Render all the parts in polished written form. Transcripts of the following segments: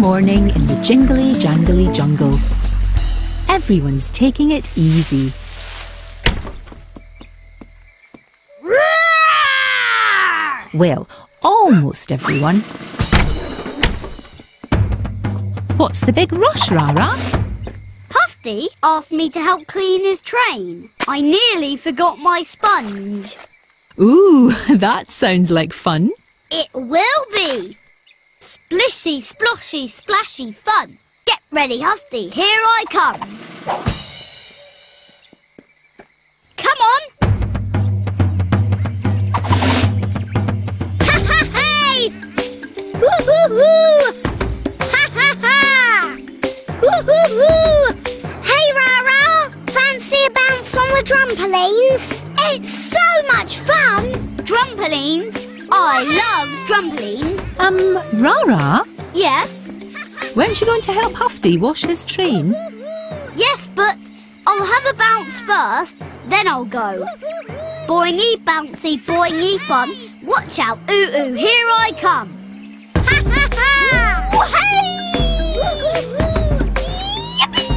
morning in the jingly jangly jungle. Everyone's taking it easy. Well, almost everyone. What's the big rush, Rara? Huffy asked me to help clean his train. I nearly forgot my sponge. Ooh, that sounds like fun. It will be. Splishy, sploshy, splashy fun. Get ready, Huffy. Here I come. Come on. Ha ha hey! Woo hoo hoo! Ha ha ha! Woo hoo hoo! Hey Rara! Fancy a bounce on the trampolines? It's so much fun! Trampolines? I love trampolines. Rara? Yes? Weren't you going to help Huffy wash his train? Yes, but I'll have a bounce first, then I'll go. Boingy, bouncy, boingy fun. Watch out, ooh ooh, here I come. Ha ha ha! Hey! Yippee!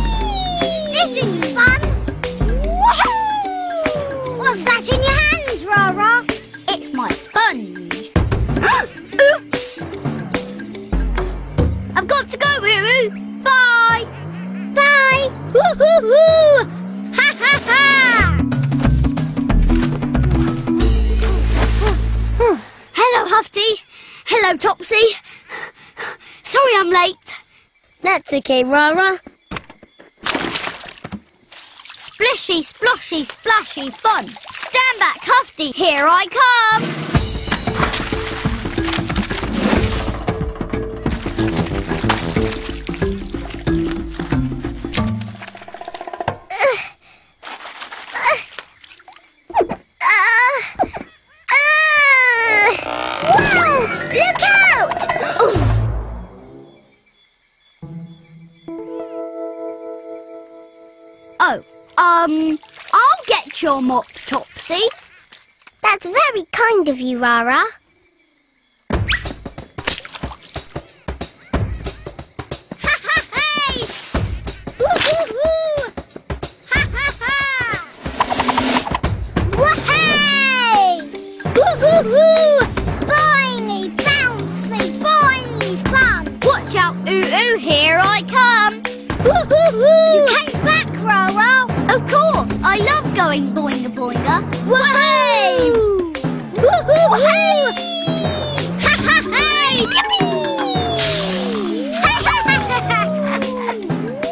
This is fun. Woohoo! What's that in your hands, Rara? It's my sponge. Oops! I've got to go, Roo. Bye. Bye. Woo-hoo-hoo! Ha ha ha! Hello, Huffy. Hello, Topsy. Sorry I'm late. That's okay, Rara. Splishy, sploshy, splashy fun. Stand back, Huffy. Here I come. Look out! Oh, I'll get your mop, Topsy. That's very kind of you, Rara. Ha ha hey! Woo-hoo-hoo! Ha ha ha! Wah-hey! Woo-hoo-hoo! Boingy, bouncy, boingy fun! Watch out, ooh-ooh, here I come! Woo-hoo-hoo! You came back, Rara! Of course, I love going boinga-boinga! Woohoo! Woohoo-hoo! Ha-ha-hey! Yippee!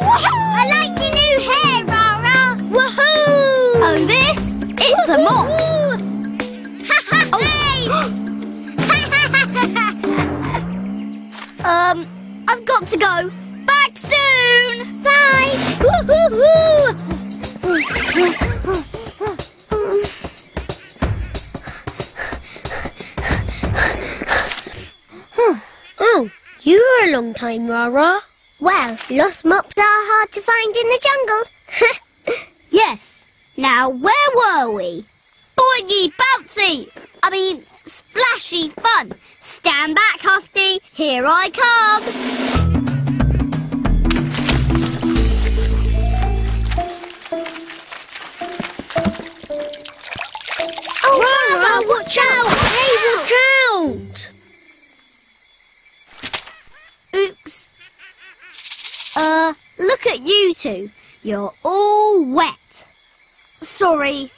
I like your new hair, Rara! Woohoo! Oh, this? It's a mop! Ha-ha-hey! I've got to go. Back soon. Bye. Woo-hoo-hoo. Oh, you were a long time, Rara. Well, lost mops are hard to find in the jungle. Yes. Now, where were we? Boingy, bouncy. Splashy fun. Stand back, Huffy. Here I come. Oh, Rara, watch out! Hey, watch out! Oops. Look at you two. You're all wet. Sorry.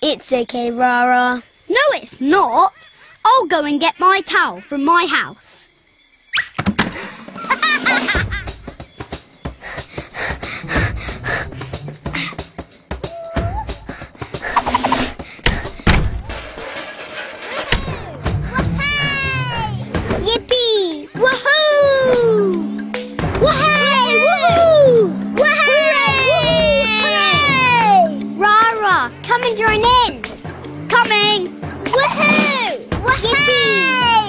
It's okay, Rara. No, it's not. I'll go and get my towel from my house. Yippee! Woohoo! Woohoo! Woohoo! Woohoo! Rara, come and join in. Coming! Woohoo! Yippee!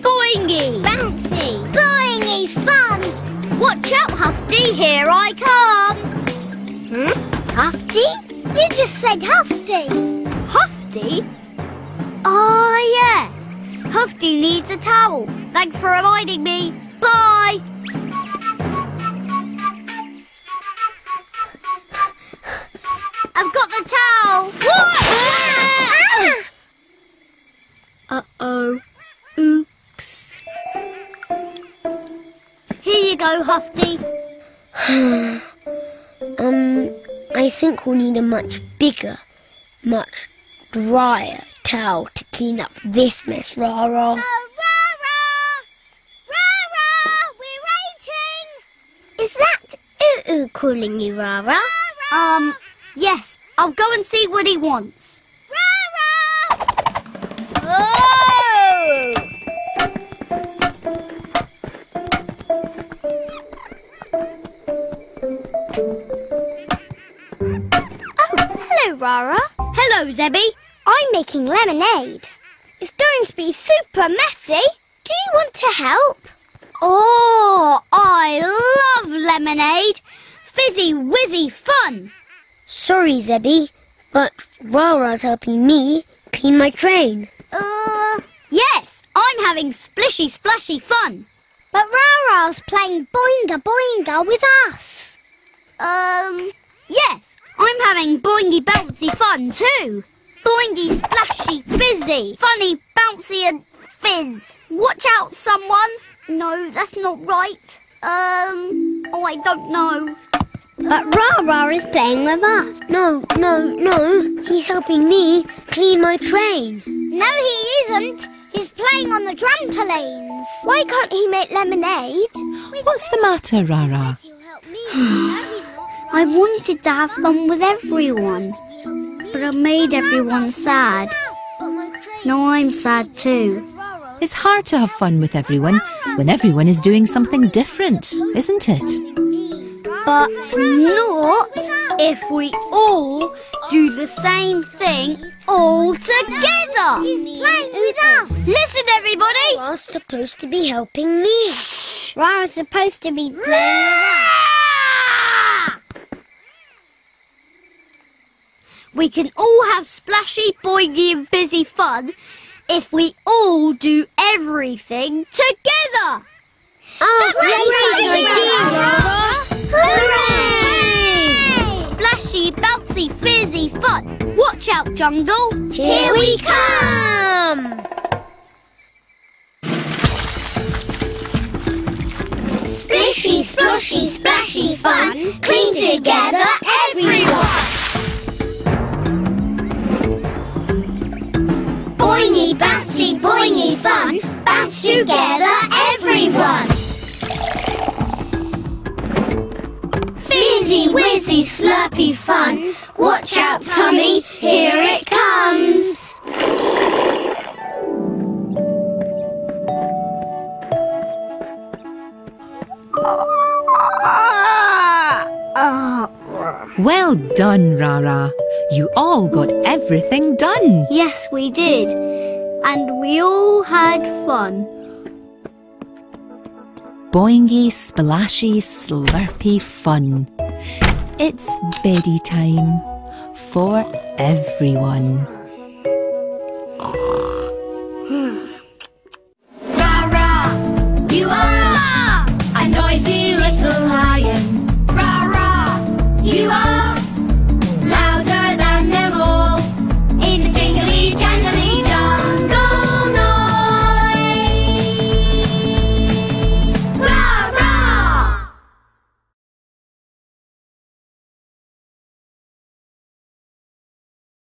Boingy! Bouncy! Boingy fun! Watch out, Huffy, here I come! Huffy? You just said Huffy! Huffy? Ah, yes. Huffy needs a towel. Thanks for reminding me. Bye. I've got the towel. Uh-oh. Oops. Here you go, Hufty. I think we'll need a much bigger, much drier towel to clean up this mess, Rara. Oh, Rara! Rara! We're waiting! Is that Oo calling you, Rara? Yes. I'll go and see what he wants. Rara! Oh! Hello, Rara. Hello, Zebby. I'm making lemonade. It's going to be super messy. Do you want to help? Oh, I love lemonade. Fizzy, whizzy fun. Sorry, Zebby, but Rara's helping me clean my train. Yes, I'm having splishy, splashy fun. But Rara's playing boinga boinga with us. Yes, I'm having boingy bouncy fun too. Boingy, splashy, fizzy, funny, bouncy and fizz. Watch out, someone. No, that's not right. Oh, I don't know. But Rara is playing with us. No. He's helping me clean my train. No, he isn't. He's playing on the trampolines. Why can't he make lemonade? What's the matter, Rara? I wanted to have fun with everyone, but I made everyone sad. Now I'm sad too. It's hard to have fun with everyone when everyone is doing something different, isn't it? But not if we all do the same thing all together. He's playing with us. Listen, everybody. Rara's supposed to be helping me. Rara's supposed to be playing with us. We can all have splashy, boingy and fizzy fun if we all do everything together. Oh, great idea, Rara! Hooray! Splashy, bouncy, fizzy fun. Watch out, Jungle. Here we come! Splishy, splashy, splashy fun. Clean together, everyone. Boingy, bouncy, boingy fun. Bounce together, everyone. Fizzy, whizzy, slurpy fun. Watch out, tummy, here it comes. Well done, Rara. You all got everything done. Yes, we did. And we all had fun. Boingy, splashy, slurpy fun. It's beddy time for everyone.